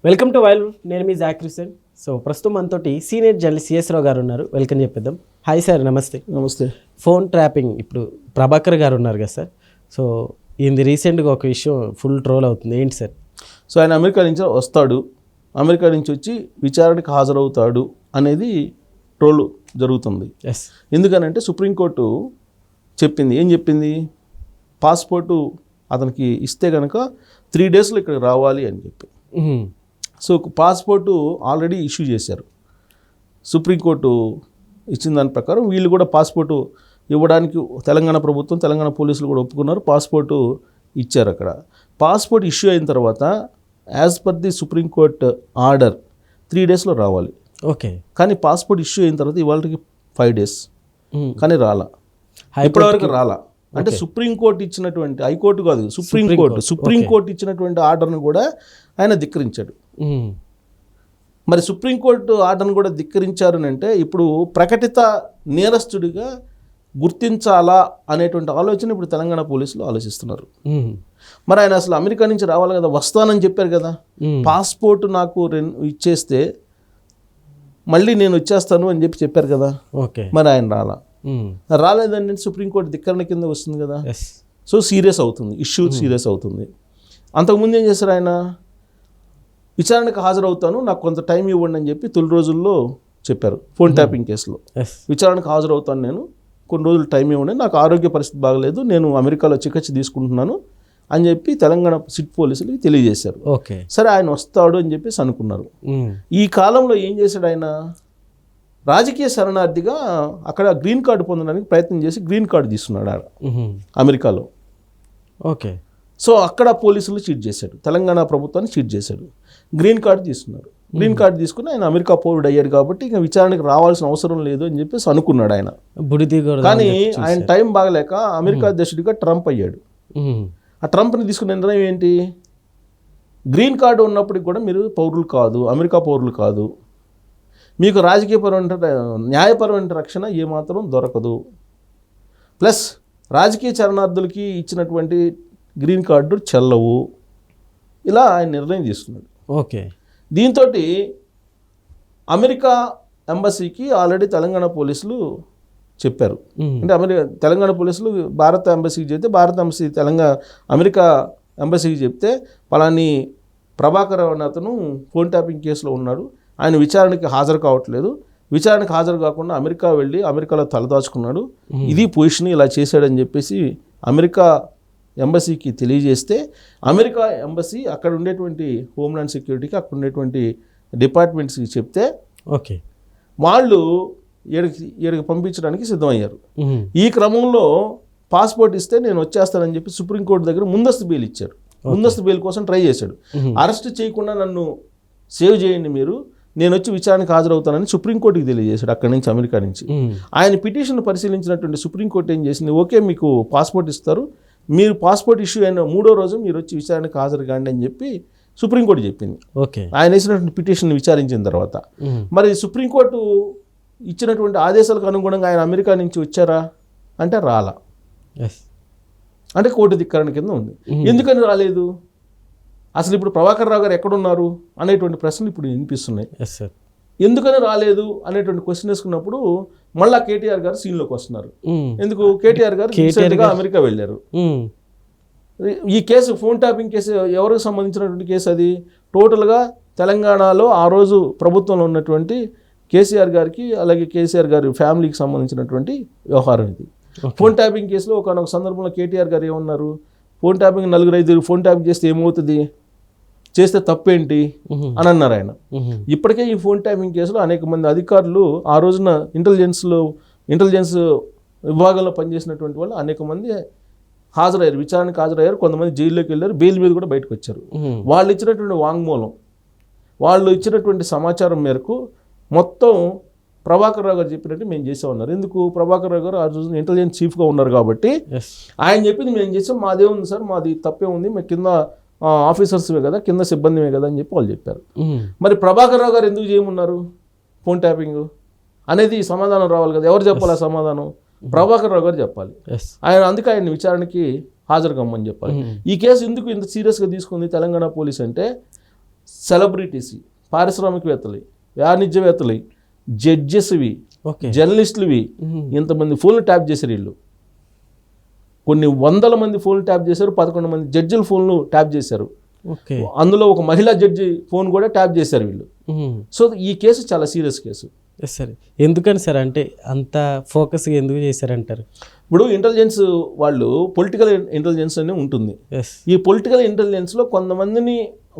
Welcome to while. నేను మీ జాక్రిసన్. So ప్రస్తుతం మనతోటి సీనియర్ జర్నలిస్ట్ సిఎస్ రావు గారు ఉన్నారు. వెల్కమ్ చెప్పేద్దాం. హాయ్ సార్, నమస్తే. నమస్తే. ఫోన్ ట్రాపింగ్ ఇప్పుడు ప్రభాకర్ గారు ఉన్నారు కదా సార్. సో ఇది రీసెంట్గా ఒక విషయం ఫుల్ ట్రోల్ అవుతుంది. ఏంటి సార్? సో ఆయన అమెరికా నుంచి వస్తాడు, అమెరికా నుంచి వచ్చి విచారణకు హాజరవుతాడు అనేది ట్రోల్ జరుగుతుంది. ఎస్. ఎందుకనంటే సుప్రీంకోర్టు చెప్పింది, ఏం చెప్పింది, పాస్పోర్టు అతనికి ఇస్తే కనుక 3 daysలో ఇక్కడికి రావాలి అని చెప్పి. సో పాస్పోర్టు ఆల్రెడీ ఇష్యూ చేశారు. సుప్రీంకోర్టు ఇచ్చిన దాని ప్రకారం వీళ్ళు కూడా పాస్పోర్టు ఇవ్వడానికి తెలంగాణ ప్రభుత్వం, తెలంగాణ పోలీసులు కూడా ఒప్పుకున్నారు, పాస్పోర్టు ఇచ్చారు. అక్కడ పాస్పోర్ట్ ఇష్యూ అయిన తర్వాత as per the supreme court order 3 daysలో రావాలి. ఓకే. కానీ పాస్పోర్ట్ ఇష్యూ అయిన తర్వాత ఇవాళకి 5 days కానీ రాలా, ఇప్పటివరకు రాలా. అంటే సుప్రీంకోర్టు ఇచ్చినటువంటి, హైకోర్టు కాదు, సుప్రీంకోర్టు ఇచ్చినటువంటి ఆర్డర్ను కూడా ఆయన ధిక్కరించాడు. మరి సుప్రీంకోర్టు ఆర్డర్ను కూడా ధిక్కరించారు అంటే ఇప్పుడు ప్రకటిత నేరస్తుడిగా గుర్తించాలా అనేటువంటి ఆలోచన ఇప్పుడు తెలంగాణ పోలీసులు ఆలోచిస్తున్నారు. మరి ఆయన అసలు అమెరికా నుంచి రావాలి కదా, వస్తానని చెప్పారు కదా, పాస్పోర్ట్ నాకు ఇచ్చేస్తే మళ్ళీ నేను వచ్చేస్తాను అని చెప్పారు కదా. ఓకే. మరి ఆయన రాలేదండి, సుప్రీంకోర్టు ధిక్కరణ కింద వస్తుంది కదా. సో సీరియస్ అవుతుంది, ఇష్యూ సీరియస్ అవుతుంది. అంతకుముందు ఏం చేశారు ఆయన, విచారణకు హాజరవుతాను, నాకు కొంత టైం ఇవ్వండి అని చెప్పి తొలి రోజుల్లో చెప్పారు. ఫోన్ ట్యాపింగ్ కేసులో విచారణకు హాజరవుతాను, నేను కొన్ని రోజులు టైం ఇవ్వండి, నాకు ఆరోగ్య పరిస్థితి బాగలేదు, నేను అమెరికాలో చికిత్స తీసుకుంటున్నాను అని చెప్పి తెలంగాణ సిట్ పోలీసులకి తెలియజేశారు. ఓకే. సరే ఆయన వస్తాడు అని చెప్పేసి అనుకున్నారు. ఈ కాలంలో ఏం చేశాడు ఆయన, రాజకీయ శరణార్థిగా అక్కడ గ్రీన్ కార్డు పొందడానికి ప్రయత్నం చేసి గ్రీన్ కార్డు తీసుకున్నాడు ఆడ అమెరికాలో. ఓకే. సో అక్కడ పోలీసులు చీట్ చేశాడు, తెలంగాణ ప్రభుత్వాన్ని చీట్ చేశాడు. గ్రీన్ కార్డు తీసుకున్నారు. గ్రీన్ కార్డు తీసుకుని ఆయన అమెరికా పౌరుడు అయ్యాడు కాబట్టి ఇంకా విచారణకు రావాల్సిన అవసరం లేదు అని చెప్పేసి అనుకున్నాడు ఆయన. కానీ ఆయన టైం బాగలేక అమెరికా అధ్యక్షుడిగా ట్రంప్ అయ్యాడు. ఆ ట్రంప్ని తీసుకున్న నిర్ణయం ఏంటి, గ్రీన్ కార్డు ఉన్నప్పటికి కూడా మీరు పౌరులు కాదు, అమెరికా పౌరులు కాదు, మీకు రాజకీయపరమైన న్యాయపరమైన రక్షణ ఏమాత్రం దొరకదు, ప్లస్ రాజకీయ చరణార్థులకి ఇచ్చినటువంటి గ్రీన్ కార్డు చెల్లవు, ఇలా ఆయన నిర్ణయం తీసుకున్నాడు. ఓకే. దీంతో అమెరికా ఎంబసీకి ఆల్రెడీ తెలంగాణ పోలీసులు చెప్పారు. అంటే తెలంగాణ పోలీసులు భారత ఎంబసీకి చెప్తే, భారత ఎంబసీ అమెరికా ఎంబసీకి చెప్తే పలాని ప్రభాకర్ అనే అతను ఫోన్ ట్యాపింగ్ కేసులో ఉన్నాడు, ఆయన విచారణకి హాజరు కావట్లేదు, విచారణకు హాజరు కాకుండా అమెరికా వెళ్ళి అమెరికాలో తలదాచుకున్నాడు, ఇది పొజిషన్, ఇలా చేశాడని చెప్పేసి అమెరికా ఎంబసీకి తెలియజేస్తే అమెరికా ఎంబసీ అక్కడ ఉండేటువంటి హోమ్లాండ్ సెక్యూరిటీకి, అక్కడ ఉండేటువంటి డిపార్ట్మెంట్స్కి చెప్తే ఓకే, వాళ్ళు ఏడికి పంపించడానికి సిద్ధమయ్యారు. ఈ క్రమంలో పాస్పోర్ట్ ఇస్తే నేను వచ్చేస్తానని చెప్పి సుప్రీంకోర్టు దగ్గర ముందస్తు బెయిల్ ఇచ్చాడు. ముందస్తు బెయిల్ కోసం ట్రై చేశాడు. అరెస్ట్ చేయకుండా నన్ను సేవ్ చేయండి మీరు, నేను వచ్చి విచారణకు హాజరవుతానని సుప్రీంకోర్టుకి తెలియజేశాడు అక్కడి నుంచి, అమెరికా నుంచి. ఆయన పిటిషన్ పరిశీలించినటువంటి సుప్రీంకోర్టు ఏం చేసింది, ఓకే మీకు పాస్పోర్ట్ ఇస్తారు, మీరు పాస్పోర్ట్ ఇష్యూ అయిన 3వ రోజు మీరు వచ్చి విచారణకు హాజరు కాండి అని చెప్పి సుప్రీంకోర్టు చెప్పింది. ఓకే. ఆయన వేసినటువంటి పిటిషన్ విచారించిన తర్వాత మరి సుప్రీంకోర్టు ఇచ్చినటువంటి ఆదేశాలకు అనుగుణంగా ఆయన అమెరికా నుంచి వచ్చారా అంటే రాలా. అంటే కోర్టు ధిక్కరణ కింద ఉంది. ఎందుకని రాలేదు, అసలు ఇప్పుడు ప్రభాకర్ రావు గారు ఎక్కడున్నారు అనేటువంటి ప్రశ్నలు ఇప్పుడు వినిపిస్తున్నాయి. ఎందుకని రాలేదు అనేటువంటి క్వశ్చన్ వేసుకున్నప్పుడు మళ్ళా కేటీఆర్ గారు సీన్లోకి వస్తున్నారు. ఎందుకు, కేటీఆర్ గారు రీసెంట్గా అమెరికా వెళ్ళారు. ఈ కేసు ఫోన్ ట్యాపింగ్ కేసు ఎవరికి సంబంధించినటువంటి కేసు, అది టోటల్గా తెలంగాణలో ఆ రోజు ప్రభుత్వంలో ఉన్నటువంటి కేసీఆర్ గారికి, అలాగే కేసీఆర్ గారి ఫ్యామిలీకి సంబంధించినటువంటి వ్యవహారం ఇది. ఫోన్ ట్యాపింగ్ కేసులో ఒకనొక సందర్భంలో కేటీఆర్ గారు ఏమన్నారు, ఫోన్ ట్యాపింగ్ 4-5 ఫోన్ ట్యాపింగ్ చేస్తే ఏమవుతుంది, చేస్తే తప్పేంటి అని అన్నారు ఆయన. ఇప్పటికే ఈ ఫోన్ ట్యాపింగ్ కేసులో అనేక మంది అధికారులు, ఆ రోజున ఇంటెలిజెన్స్ విభాగంలో పనిచేసినటువంటి వాళ్ళు అనేక మంది హాజరయ్యారు, విచారణకు హాజరయ్యారు, కొంతమంది జైల్లోకి వెళ్ళారు, బెయిల్ మీద కూడా బయటకు వచ్చారు. వాళ్ళు ఇచ్చినటువంటి వాంగ్మూలం, వాళ్ళు ఇచ్చినటువంటి సమాచారం మేరకు మొత్తం ప్రభాకర్ రావు గారు చెప్పినట్టు మేము చేసామన్నారు. ఎందుకు, ప్రభాకర్ రావు గారు ఆ రోజు ఇంటెలిజెన్స్ చీఫ్గా ఉన్నారు కాబట్టి ఆయన చెప్పింది మేము చేసాం, మాదే ఉంది సార్, మాది తప్పే ఉంది, మేము కింద ఆఫీసర్స్వే కదా, కింద సిబ్బందిమే కదా అని చెప్పి వాళ్ళు చెప్పారు. మరి ప్రభాకర్ రావు గారు ఎందుకు చేయమన్నారు ఫోన్ ట్యాపింగ్ అనేది సమాధానం రావాలి కదా, ఎవరు చెప్పాలి ఆ సమాధానం, ప్రభాకర్ రావు గారు చెప్పాలి. ఆయన అందుకే ఆయన విచారణకి హాజరు కమ్మని చెప్పాలి. ఈ కేసు ఎందుకు ఇంత సీరియస్గా తీసుకుంది తెలంగాణ పోలీస్ అంటే, సెలబ్రిటీస్, పారిశ్రామికవేత్తలు, వాణిజ్యవేత్తలు, జడ్జెస్వి, ఓకే. జర్నలిస్టులవి, ఇంతమంది ఫోన్లు ట్యాప్ చేశారు వీళ్ళు. కొన్ని వందల మంది ఫోన్లు ట్యాప్ చేశారు, 11 మంది జడ్జిల ఫోన్లు ట్యాప్ చేశారు. ఓకే. అందులో ఒక మహిళా జడ్జి ఫోన్ కూడా ట్యాప్ చేశారు వీళ్ళు. సో ఈ కేసు చాలా సీరియస్ కేసు. Yes sir. ఎందుకని సార్, అంటే అంత ఫోకస్గా ఎందుకు చేశారంటారు? ఇప్పుడు ఇంటెలిజెన్స్ వాళ్ళు పొలిటికల్ ఇంటెలిజెన్స్ అని ఉంటుంది. ఎస్. ఈ పొలిటికల్ ఇంటెలిజెన్స్లో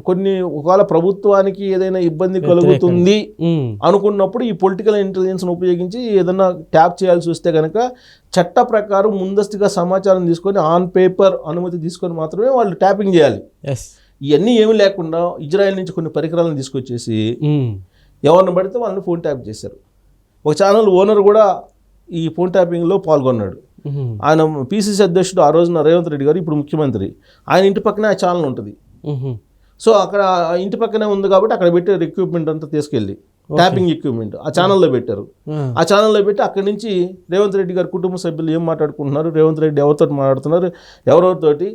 కొన్ని ఒకవేళ ప్రభుత్వానికి ఏదైనా ఇబ్బంది కలుగుతుంది అనుకున్నప్పుడు ఈ పొలిటికల్ ఇంటెలిజెన్స్ను ఉపయోగించి ఏదైనా ట్యాప్ చేయాల్సి వస్తే కనుక చట్ట ప్రకారం ముందస్తుగా సమాచారం తీసుకొని ఆన్ పేపర్ అనుమతి తీసుకొని మాత్రమే వాళ్ళు ట్యాపింగ్ చేయాలి. ఎస్. ఇవన్నీ ఏమీ లేకుండా ఇజ్రాయెల్ నుంచి కొన్ని పరికరాలను తీసుకొచ్చేసి ఎవరిని పడితే వాళ్ళని ఫోన్ ట్యాప్ చేశారు. ఒక ఛానల్ ఓనర్ కూడా ఈ ఫోన్ ట్యాపింగ్లో పాల్గొన్నాడు. ఆయన పిసిసి అధ్యక్షుడు ఆ రోజున రేవంత్ రెడ్డి గారు, ఇప్పుడు ముఖ్యమంత్రి, ఆయన ఇంటి పక్కనే ఆ ఛానల్ ఉంటుంది. సో అక్కడ ఇంటి పక్కనే ఉంది కాబట్టి అక్కడ పెట్టారు ఎక్విప్మెంట్ అంతా తీసుకెళ్ళి, ట్యాపింగ్ ఎక్విప్మెంట్ ఆ ఛానల్లో పెట్టారు. ఆ ఛానల్లో పెట్టి అక్కడి నుంచి రేవంత్ రెడ్డి గారి కుటుంబ సభ్యులు ఏం మాట్లాడుకుంటున్నారు, రేవంత్ రెడ్డి ఎవరితో మాట్లాడుతున్నారు, ఎవరెవరితోటి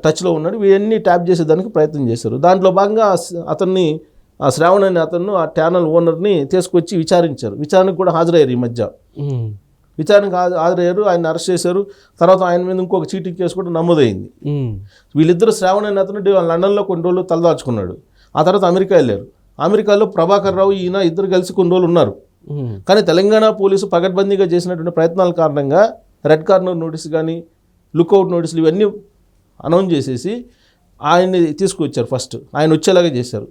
టచ్లో ఉన్నాడు, ఇవన్నీ ట్యాప్ చేసేదానికి ప్రయత్నం చేశారు. దాంట్లో భాగంగా అతన్ని, ఆ శ్రావణ్ అనే అతను ఆ ఛానల్ ఓనర్ని తీసుకొచ్చి విచారించారు. విచారణకు కూడా హాజరయ్యారు. ఈ మధ్య విచారణకు హాజరయ్యారు, ఆయన అరెస్ట్ చేశారు. తర్వాత ఆయన మీద ఇంకొక చీటింగ్ కేసు కూడా నమోదైంది. వీళ్ళిద్దరు, శ్రావణ్ అనే అతను లండన్లో కొన్ని రోజులు తలదాచుకున్నాడు. ఆ తర్వాత అమెరికా వెళ్ళారు. అమెరికాలో ప్రభాకర్ రావు, ఈయన ఇద్దరు కలిసి కొన్ని రోజులు ఉన్నారు. కానీ తెలంగాణ పోలీసు పకడ్బందీగా చేసినటువంటి ప్రయత్నాల కారణంగా రెడ్ కార్నర్ నోటీస్ కానీ, లుక్అవుట్ నోటీసులు ఇవన్నీ అనౌన్స్ చేసేసి ఆయన్ని తీసుకొచ్చారు. ఫస్ట్ ఆయన వచ్చేలాగా చేశారు.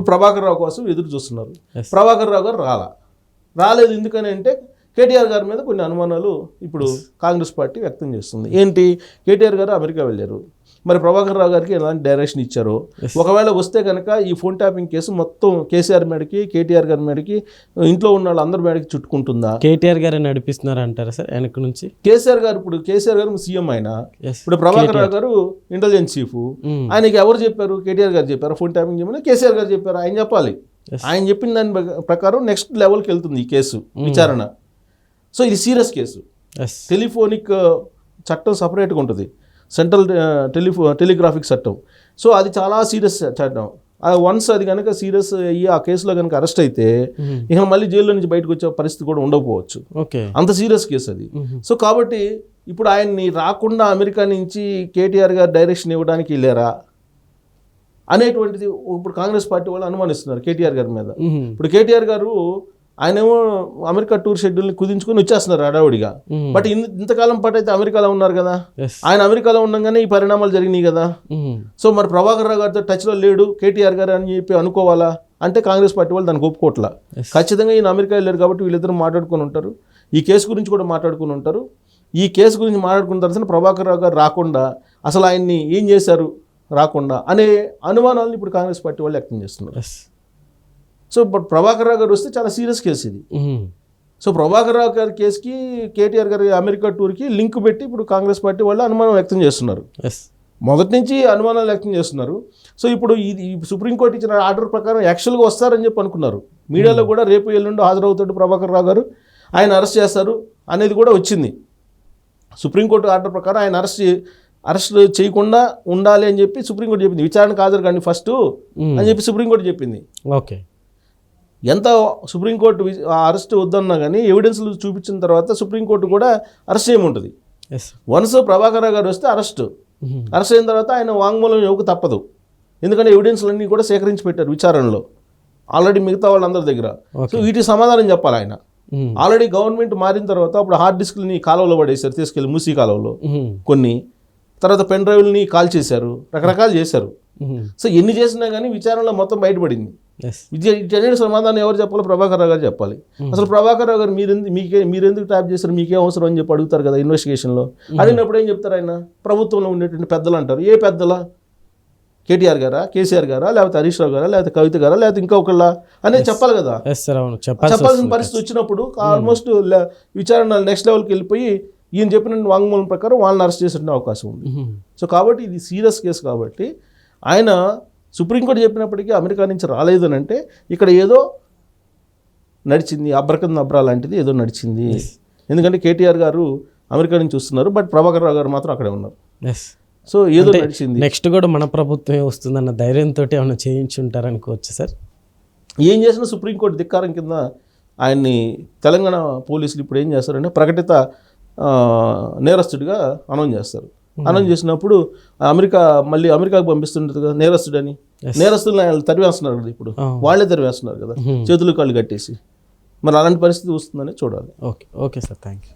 ప్రభాకర్ రావు కోసం ఎదురు చూస్తున్నారు. ప్రభాకర్ రావు గారు రాలేదు. ఎందుకని అంటే కేటీఆర్ గారి మీద కొన్ని అనుమానాలు ఇప్పుడు కాంగ్రెస్ పార్టీ వ్యక్తం చేస్తుంది. ఏంటి, కేటీఆర్ గారు అమెరికా వెళ్ళారు, మరి ప్రభాకర్ రావు గారికి ఎలాంటి డైరెక్షన్ ఇచ్చారో, ఒకవేళ వస్తే కనుక ఈ ఫోన్ ట్యాపింగ్ కేసు మొత్తం కేసీఆర్ మేడకి, కేటీఆర్ గారి మేడకి, ఇంట్లో ఉన్న వాళ్ళు అందరి మేడకి చుట్టుకుంటుందా? కేటీఆర్ గారు నడిపిస్తున్నారు అంటారా సార్ వెనక నుంచి? కేసీఆర్ గారు సీఎం ఆయన, ఇప్పుడు ప్రభాకర్ రావు గారు ఇంటెలిజెన్స్ చీఫ్. ఆయనకి ఎవరు చెప్పారు? కేటీఆర్ గారు చెప్పారు ఫోన్ ట్యాపింగ్ చేయమని, కేసీఆర్ గారు చెప్పారు. ఆయన చెప్పాలి. ఆయన చెప్పిన దాని ప్రకారం నెక్స్ట్ లెవెల్కి వెళ్తుంది ఈ కేసు విచారణ. సో ఇది సీరియస్ కేసు. టెలిఫోనిక్ చట్టం సపరేట్గా ఉంటుంది, సెంట్రల్ టెలిగ్రాఫిక్ చట్టం. సో అది చాలా సీరియస్ చట్టం. వన్స్ అది కనుక సీరియస్ అయ్యి ఆ కేసులో కనుక అరెస్ట్ అయితే ఇక మళ్ళీ జైల్లో నుంచి బయటకు వచ్చే పరిస్థితి కూడా ఉండకపోవచ్చు. అంత సీరియస్ కేసు అది. సో కాబట్టి ఇప్పుడు ఆయన్ని రాకుండా అమెరికా నుంచి కేటీఆర్ గారు డైరెక్షన్ ఇవ్వడానికి వెళ్ళారా అనేటువంటిది ఇప్పుడు కాంగ్రెస్ పార్టీ వాళ్ళు అనుమానిస్తున్నారు కేటీఆర్ గారి మీద. ఇప్పుడు కేటీఆర్ గారు ఆయనేమో అమెరికా టూర్ షెడ్యూల్ని కుదించుకొని వచ్చేస్తున్నారు హడావుడిగా. బట్ ఇంతకాలం పాటు అయితే అమెరికాలో ఉన్నారు కదా, ఆయన అమెరికాలో ఉండగానే ఈ పరిణామాలు జరిగినాయి కదా. సో మరి ప్రభాకర్ రావు గారితో టచ్లో లేడు కేటీఆర్ గారు అని చెప్పి అనుకోవాలా అంటే కాంగ్రెస్ పార్టీ వాళ్ళు దానికి ఒప్పుకోవట్లా. ఖచ్చితంగా ఈయన అమెరికా వెళ్ళారు కాబట్టి వీళ్ళిద్దరు మాట్లాడుకుని ఉంటారు, ఈ కేసు గురించి కూడా మాట్లాడుకుని ఉంటారు. ఈ కేసు గురించి మాట్లాడుకున్న తర్వాత ప్రభాకర్ రావు గారు రాకుండా అసలు ఆయన్ని ఏం చేశారు రాకుండా అనే అనుమానాలను ఇప్పుడు కాంగ్రెస్ పార్టీ వాళ్ళు వ్యక్తం చేస్తున్నారు. సో ప్రభాకర్ రావు గారు వస్తే చాలా సీరియస్ కేసు ఇది. సో ప్రభాకర్ రావు గారి కేసుకి కేటీఆర్ గారి అమెరికా టూర్కి లింక్ పెట్టి ఇప్పుడు కాంగ్రెస్ పార్టీ వాళ్ళు అనుమానం వ్యక్తం చేస్తున్నారు. మొదటి నుంచి అనుమానాలు వ్యక్తం చేస్తున్నారు. సో ఇప్పుడు ఇది సుప్రీంకోర్టు ఇచ్చిన ఆర్డర్ ప్రకారం యాక్చువల్గా వస్తారని చెప్పి అనుకున్నారు. మీడియాలో కూడా రేపు ఎల్లుండి హాజరవుతాడు ప్రభాకర్ రావు గారు, ఆయన అరెస్ట్ చేస్తారు అనేది కూడా వచ్చింది. సుప్రీంకోర్టు ఆర్డర్ ప్రకారం ఆయన అరెస్ట్ చేయకుండా ఉండాలి అని చెప్పి సుప్రీంకోర్టు చెప్పింది. విచారణకు హాజరు కానీ ఫస్ట్ అని చెప్పి సుప్రీంకోర్టు చెప్పింది. ఓకే. ఎంత సుప్రీంకోర్టు అరెస్ట్ వద్దన్నా కానీ ఎవిడెన్స్లు చూపించిన తర్వాత సుప్రీంకోర్టు కూడా అరెస్ట్ చేయమంటుంది. వన్స్ ప్రభాకర్ రావు గారు వస్తే అరెస్ట్ అయిన తర్వాత ఆయన వాంగ్మూలం ఇవ్వక తప్పదు. ఎందుకంటే ఎవిడెన్స్లన్నీ కూడా సేకరించి పెట్టారు విచారణలో ఆల్రెడీ మిగతా వాళ్ళందరి దగ్గర. సో వీటికి సమాధానం చెప్పాలి ఆయన. ఆల్రెడీ గవర్నమెంట్ మారిన తర్వాత అప్పుడు హార్డ్ డిస్క్ని కాలువలో పడేశారు, తీసుకెళ్ళి మూసీ కాలువలో కొన్ని. తర్వాత పెన్ డ్రైవ్ని కాల్ చేశారు, రకరకాలు చేశారు. సో ఎన్ని చేసినా కానీ విచారణలో మొత్తం బయటపడింది. వీటన్నిటి సమాధానం ఎవరు చెప్పాలి? ప్రభాకర్ రావు గారు చెప్పాలి. అసలు ప్రభాకర్ రావు గారు మీరెందుకు ట్యాప్ చేశారు, మీకేం అవసరం అని చెప్పి అడుగుతారు కదా ఇన్వెస్టిగేషన్లో. అడిగినప్పుడు ఏం చెప్తారు? ఆయన ప్రభుత్వంలో ఉండేటువంటి పెద్దలు అంటారు. ఏ పెద్దలా? కేటీఆర్ గారా, కేసీఆర్ గారా, లేకపోతే హరీష్ రావు గారా, లేకపోతే కవిత గారా, లేకపోతే ఇంకొకళ్ళ అనేది చెప్పాలి కదా. చెప్పాల్సిన పరిస్థితి వచ్చినప్పుడు ఆల్మోస్ట్ విచారణ నెక్స్ట్ లెవెల్కి వెళ్ళిపోయి ఈయన చెప్పిన వాంగ్మూలం ప్రకారం వాళ్ళని అరెస్ట్ చేసే అవకాశం ఉంది. సో కాబట్టి ఇది సీరియస్ కేసు కాబట్టి ఆయన సుప్రీంకోర్టు చెప్పినప్పటికీ అమెరికా నుంచి రాలేదు అని అంటే ఇక్కడ ఏదో నడిచింది, అబ్రకం అబ్రా లాంటిది ఏదో నడిచింది. ఎందుకంటే కేటీఆర్ గారు అమెరికా నుంచి వస్తున్నారు, బట్ ప్రభాకర్ రావు గారు మాత్రం అక్కడే ఉన్నారు. సో ఏదో నడిచింది. నెక్స్ట్ కూడా మన ప్రభుత్వమే వస్తుందన్న ధైర్యంతో ఏమైనా చేయించుంటారనుకోవచ్చు సార్. ఏం చేసినా సుప్రీంకోర్టు ధిక్కారం కింద ఆయన్ని తెలంగాణ పోలీసులు ఇప్పుడు ఏం చేస్తారంటే ప్రకటిత నేరస్తుడిగా అనౌన్స్ చేస్తారు. అనౌన్స్ చేసినప్పుడు మళ్ళీ అమెరికాకు పంపిస్తుంటుంది కదా నేరస్తుడని. నేరస్తులను ఆయన తరివేస్తున్నారు కదా, ఇప్పుడు వాళ్ళే తరివేస్తున్నారు కదా చేతులు కాళ్ళు కట్టేసి. మరి అలాంటి పరిస్థితి వస్తుందని చూడాలి. Okay sir, thank you.